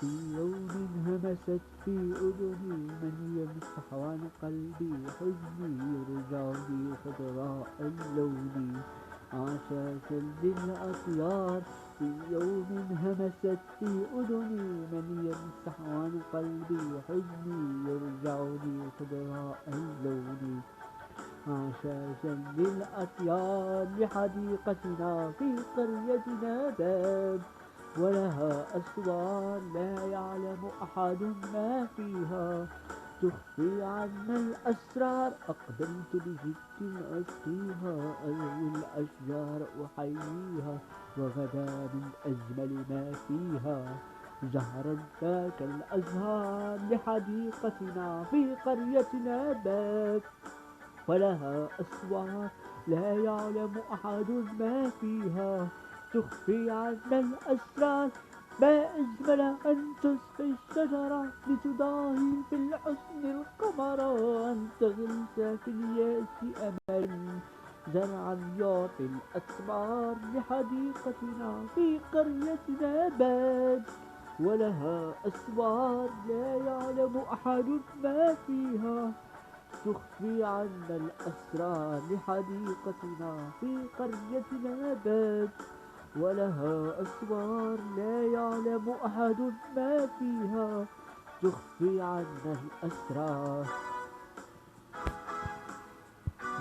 في يوم همست في أذني من يمسح عن قلبي حزني يرجعني خضراء اللون عشاشا للأطيار في يوم همست في أذني من يمسح عن قلبي حزني يرجعني خضراء اللون عشاشا للأطيار لحديقتنا في قريتنا باب ولها أسوار لا يعلم أحد ما فيها تخفي عنا الأسرار أقدمت بجد أسقيها أروي الأشجار أحييها وغدا من أجمل ما فيها زهرا ذاك الأزهار لحديقتنا في قريتنا باب ولها أسوار لا يعلم أحد ما فيها تخفي عنا الأسرار ما أجمل أن تسقي الشجرة لتضاهي في الحسن القمر أن تغرس في الياس أمل زرعا يعطي الأثمار لحديقتنا في قريتنا باب ولها أسوار لا يعلم أحد ما فيها تخفي عنا الأسرار لحديقتنا في قريتنا باب ولها أسوار لا يعلم أحد ما فيها تخفي عنا الأسرار